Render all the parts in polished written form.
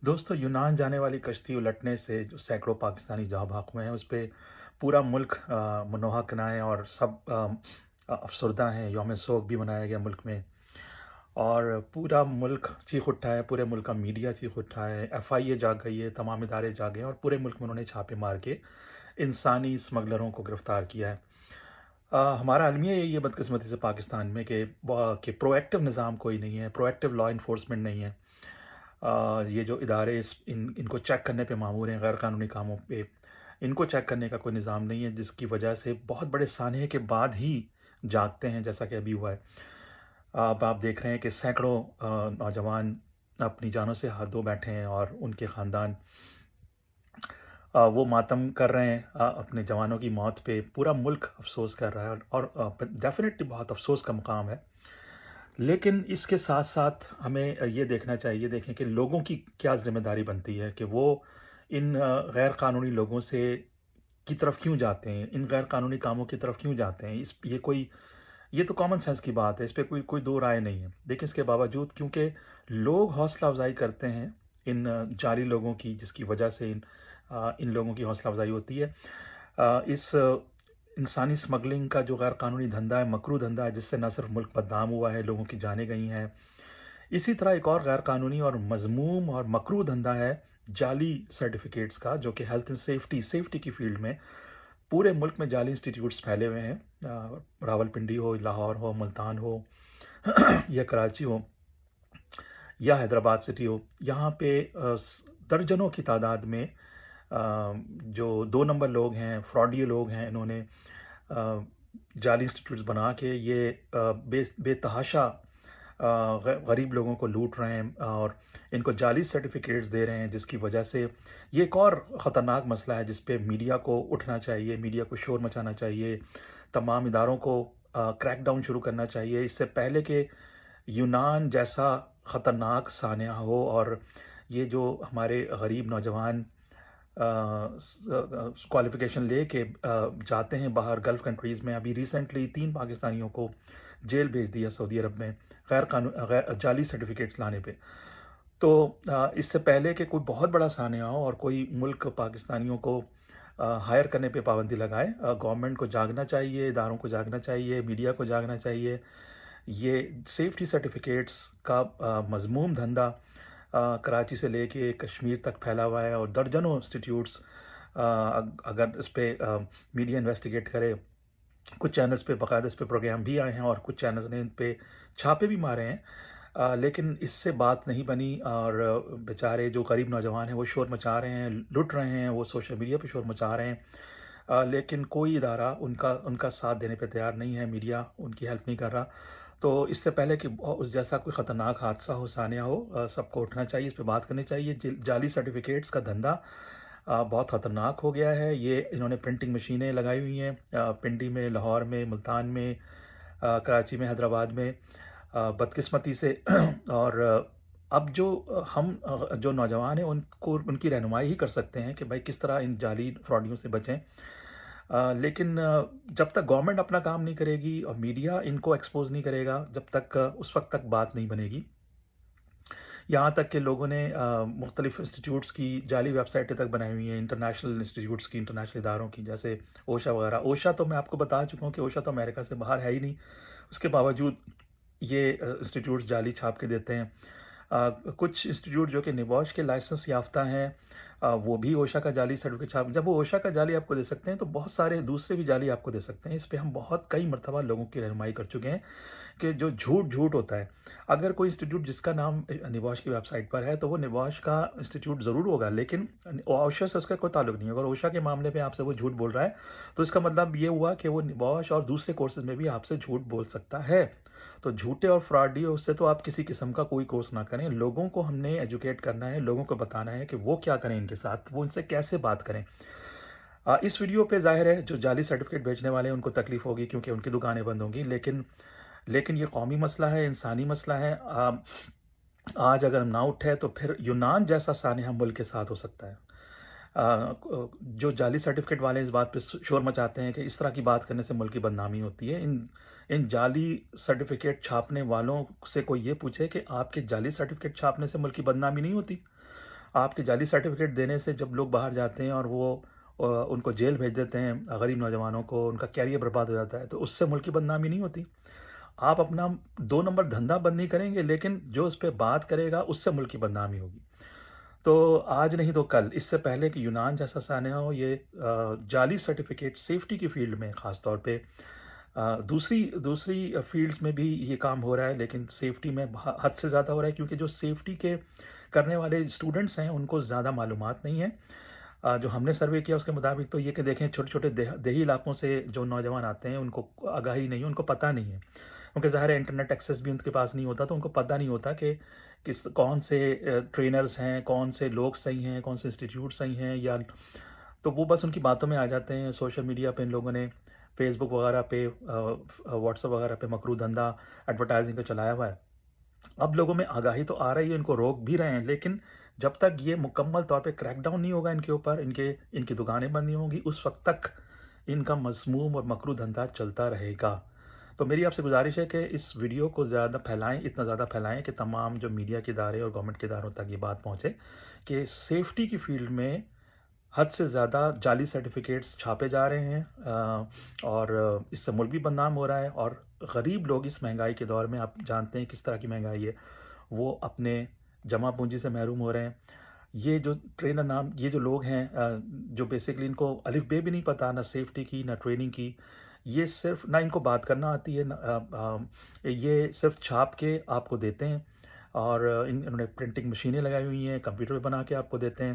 दोस्तों, यूनान जाने वाली कश्ती उलटने से जो सैकड़ों पाकिस्तानी जहाँ भाग हुए हैं, उस पे पूरा मुल्क मुनोहकनाए और सब अफसरदा हैं। यौम सोग भी मनाया गया मुल्क में, और पूरा मुल्क चीख उठा है, पूरे मुल्क का मीडिया चीख उठा है, एफआईए जाग गई है, तमाम इदारे जागे हैं और पूरे मुल्क में उन्होंने छापे मार के इंसानी स्मगलरों को गिरफ्तार किया है। हमारा अलमिया यही है बदकिस्मती से पाकिस्तान में कि प्रोएक्टिव निज़ाम कोई नहीं है, प्रोएक्टिव लॉ इन्फोर्समेंट नहीं है। ये जो इदारे इनको चेक करने पे मामूर हैं, गैर कानूनी कामों पे, इनको चेक करने का कोई निज़ाम नहीं है, जिसकी वजह से बहुत बड़े सानहे के बाद ही जागते हैं, जैसा कि अभी हुआ है। अब आप देख रहे हैं कि सैकड़ों नौजवान अपनी जानों से हाथ धो बैठे हैं, और उनके ख़ानदान वो मातम कर रहे हैं अपने जवानों की मौत पे। पूरा मुल्क अफ़सोस कर रहा है, और डेफ़िनेटली बहुत अफ़सोस का मुकाम है। लेकिन इसके साथ-साथ हमें ये देखना चाहिए, देखें कि लोगों की क्या ज़िम्मेदारी बनती है कि वो इन गैर कानूनी लोगों से की तरफ क्यों जाते हैं, इन गैर कानूनी कामों की तरफ क्यों जाते हैं। ये तो कॉमन सेंस की बात है, इस पे कोई कोई दो राय नहीं है। लेकिन इसके बावजूद क्योंकि लोग हौसला अफ़ज़ाई करते हैं इन जाली लोगों की, जिसकी वजह से इन लोगों की हौसला अफ़ज़ाई होती है। इस इंसानी स्मगलिंग का जो गैर कानूनी धंधा है, मकरू धंधा है, जिससे न सिर्फ मुल्क बदनाम हुआ है, लोगों की जानें गई हैं। इसी तरह एक और गैर कानूनी और मज़मूम और मकरू धंधा है जाली सर्टिफ़िकेट्स का, जो कि हेल्थ एंड सेफ्टी की फ़ील्ड में पूरे मुल्क में जाली इंस्टीट्यूट्स फैले हुए हैं। रावलपिंडी हो, लाहौर हो, मुल्तान हो या कराची हो या हैदराबाद सिटी हो, यहाँ पे दर्जनों की तादाद में जो 2 नंबर लोग हैं, फ्रॉडी लोग हैं, इन्होंने जाली इंस्टीट्यूट्स बना के ये बेतहाशा गरीब लोगों को लूट रहे हैं और इनको जाली सर्टिफिकेट्स दे रहे हैं, जिसकी वजह से ये एक और ख़तरनाक मसला है जिस पे मीडिया को उठना चाहिए, मीडिया को शोर मचाना चाहिए, तमाम इदारों को क्रैक डाउन शुरू करना चाहिए, इससे पहले कि यूनान जैसा ख़तरनाक सानिया हो। और ये जो हमारे गरीब नौजवान क्वालिफ़िकेशन लेके जाते हैं बाहर गल्फ़ कंट्रीज़ में, अभी रिसेंटली 3 पाकिस्तानियों को जेल भेज दिया सऊदी अरब में गैर जाली सर्टिफ़िकेट्स लाने पे। तो इससे पहले कि कोई बहुत बड़ा सानिया हो और कोई मुल्क पाकिस्तानियों को हायर करने पे पाबंदी लगाए, गवर्नमेंट को जागना चाहिए, इदारों को जागना चाहिए, मीडिया को जागना चाहिए। ये सेफ्टी सर्टिफ़िकेट्स का मज़मूम धंधा कराची से लेके कश्मीर तक फैला हुआ है, और दर्जनों इंस्टीट्यूट्स अगर इस पे मीडिया इन्वेस्टिगेट करे, कुछ चैनल्स पे बाकायदा इस पे प्रोग्राम भी आए हैं और कुछ चैनल्स ने इन पे छापे भी मारे हैं। लेकिन इससे बात नहीं बनी, और बेचारे जो गरीब नौजवान हैं वो शोर मचा रहे हैं, लुट रहे हैं, वो सोशल मीडिया पे शोर मचा रहे हैं। लेकिन कोई इदारा उनका उनका साथ देने पे तैयार नहीं है, मीडिया उनकी हेल्प नहीं कर रहा। तो इससे पहले कि उस जैसा कोई ख़तरनाक हादसा हो, सानिया हो, सबको उठना चाहिए, इस पे बात करनी चाहिए। जाली सर्टिफिकेट्स का धंधा बहुत ख़तरनाक हो गया है। ये इन्होंने प्रिंटिंग मशीनें लगाई हुई हैं पिंडी में, लाहौर में, मुल्तान में, कराची में, हैदराबाद में, बदकिस्मती से और अब जो नौजवान हैं उनको उनकी रहनुमाई ही कर सकते हैं कि भाई किस तरह इन जाली फ्रॉडियों से बचें। लेकिन जब तक गवर्नमेंट अपना काम नहीं करेगी और मीडिया इनको एक्सपोज़ नहीं करेगा, जब तक उस वक़्त तक बात नहीं बनेगी। यहाँ तक कि लोगों ने मुख्तलिफ़ इंस्टीट्यूट्स की जाली वेबसाइटें तक बनाई हुई हैं, इंटरनेशनल इंस्टीट्यूट्स की, इंटरनेशनल इदारों की, जैसे ओशा वगैरह। ओशा तो मैं आपको बता चुका हूँ कि ओशा तो अमेरिका से बाहर है ही नहीं। उसके बावजूद ये इंस्टीट्यूट्स जाली छाप के देते हैं। कुछ इंस्टीट्यूट जो कि निबॉश के लाइसेंस याफ्ता हैं, वो भी ओशा का जाली सर्टिफिकेट छाप, जब वो ओशा का जाली आपको दे सकते हैं तो बहुत सारे दूसरे भी जाली आपको दे सकते हैं। इस पे हम बहुत कई मरतबा लोगों की रहनुमाई कर चुके हैं कि जो झूठ होता है। अगर कोई इंस्टीट्यूट जिसका नाम निबॉश की वेबसाइट पर है तो वो निबॉश का इंस्टीट्यूट ज़रूर होगा, लेकिन ओशा से उसका कोई ताल्लुक नहीं है। अगर ओशा के मामले में आपसे वो झूठ बोल रहा है तो इसका मतलब ये हुआ कि वो निबॉश और दूसरे कोर्सेज में भी आपसे झूठ बोल सकता है। तो झूठे और फ्रॉडी उससे तो आप किसी किस्म का कोई कोर्स ना करें। लोगों को हमने एजुकेट करना है, लोगों को बताना है कि वो क्या करें इनके साथ, वो इनसे कैसे बात करें। इस वीडियो पे ज़ाहिर है जो जाली सर्टिफिकेट बेचने वाले हैं उनको तकलीफ़ होगी क्योंकि उनकी दुकानें बंद होंगी, लेकिन ये कौमी मसला है, इंसानी मसला है। आज अगर हम ना उठे तो फिर यूनान जैसा सानिया मुल्क के साथ हो सकता है। जो जाली सर्टिफिकेट वाले इस बात पे शोर मचाते हैं कि इस तरह की बात करने से मुल्क की बदनामी होती है। इन जाली सर्टिफिकेट छापने वालों से कोई ये पूछे कि आपके जाली सर्टिफिकेट छापने से मुल्क की बदनामी नहीं होती? آپ کے جعلی سرٹیفکیٹ دینے سے جب لوگ باہر جاتے ہیں اور وہ ان کو جیل بھیج دیتے ہیں، غریب نوجوانوں کو، ان کا کیریئر برباد ہو جاتا ہے، تو اس سے ملک کی بدنامی نہیں ہوتی؟ آپ اپنا 2 نمبر دھندا بند نہیں کریں گے، لیکن جو اس پہ بات کرے گا اس سے ملک کی بدنامی ہوگی۔ تو آج نہیں تو کل، اس سے پہلے کہ یونان جیسا سانحہ ہو، یہ جعلی سرٹیفکیٹ سیفٹی کی فیلڈ میں خاص طور پہ، دوسری فیلڈز میں بھی یہ کام ہو رہا ہے، لیکن سیفٹی میں حد سے زیادہ ہو رہا ہے، کیونکہ جو سیفٹی کے کرنے والے اسٹوڈنٹس ہیں ان کو زیادہ معلومات نہیں ہیں۔ جو ہم نے سروے کیا اس کے مطابق تو یہ کہ دیکھیں چھوٹے چھوٹے دیہی علاقوں سے جو نوجوان آتے ہیں ان کو آگاہی نہیں ہے، ان کو پتہ نہیں ہے، کیونکہ ظاہر ہے انٹرنیٹ ایکسیس بھی ان کے پاس نہیں ہوتا، تو ان کو پتہ نہیں ہوتا کہ کون سے ٹرینرز ہیں، کون سے لوگ صحیح ہیں، کون سے انسٹیٹیوٹ صحیح ہیں، یا تو وہ بس ان کی باتوں میں آ جاتے ہیں۔ سوشل میڈیا پہ ان لوگوں نے، فیس بک وغیرہ پہ، واٹس ایپ وغیرہ پہ مکرو دھندا ایڈورٹائزنگ کا چلایا ہوا ہے۔ اب لوگوں میں آگاہی تو آ رہی ہے، ان کو روک بھی رہے ہیں، لیکن جب تک یہ مکمل طور پہ کریک ڈاؤن نہیں ہوگا ان کے اوپر، ان کی دکانیں بند نہیں ہوں گی، اس وقت تک ان کا مذموم اور مکرو دھندا چلتا رہے گا۔ تو میری آپ سے گزارش ہے کہ اس ویڈیو کو زیادہ پھیلائیں، اتنا زیادہ پھیلائیں کہ تمام جو میڈیا کے ادارے اور گورنمنٹ کے اداروں تک یہ بات پہنچے کہ سیفٹی کی فیلڈ میں حد سے زیادہ جعلی سرٹیفکیٹس چھاپے جا رہے ہیں، اور اس سے ملک بھی بدنام ہو رہا ہے، اور غریب لوگ اس مہنگائی کے دور میں، آپ جانتے ہیں کس طرح کی مہنگائی ہے، وہ اپنے جمع پونجی سے محروم ہو رہے ہیں۔ یہ جو یہ جو لوگ ہیں، جو بیسکلی ان کو الف بے بھی نہیں پتہ، نہ سیفٹی کی نہ ٹریننگ کی، یہ صرف نہ ان کو بات کرنا آتی ہے، یہ صرف چھاپ کے آپ کو دیتے ہیں، اور انہوں نے پرنٹنگ مشینیں لگائی ہوئی ہیں، کمپیوٹر پہ بنا کے آپ کو دیتے ہیں۔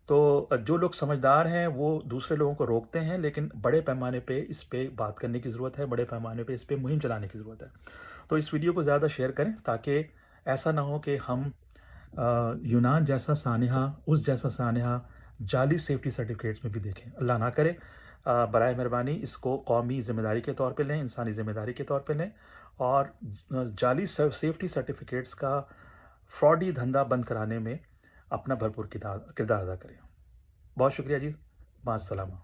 تو جو لوگ سمجھدار ہیں وہ دوسرے لوگوں کو روکتے ہیں، لیکن بڑے پیمانے پہ اس پہ بات کرنے کی ضرورت ہے، بڑے پیمانے پہ اس پہ مہم چلانے کی ضرورت ہے۔ تو اس ویڈیو کو زیادہ شیئر کریں تاکہ ایسا نہ ہو کہ ہم یونان جیسا سانحہ، اس جیسا سانحہ جعلی سیفٹی سرٹیفکیٹس میں بھی دیکھیں۔ اللہ نہ کرے۔ برائے مہربانی اس کو قومی ذمہ داری کے طور پہ لیں، انسانی ذمہ داری کے طور پہ لیں، اور جعلی سیفٹی سرٹیفکیٹس کا فراڈی دھندا بند کرانے میں اپنا بھرپور کردار ادا کریں۔ بہت شکریہ جی، مع السلامہ۔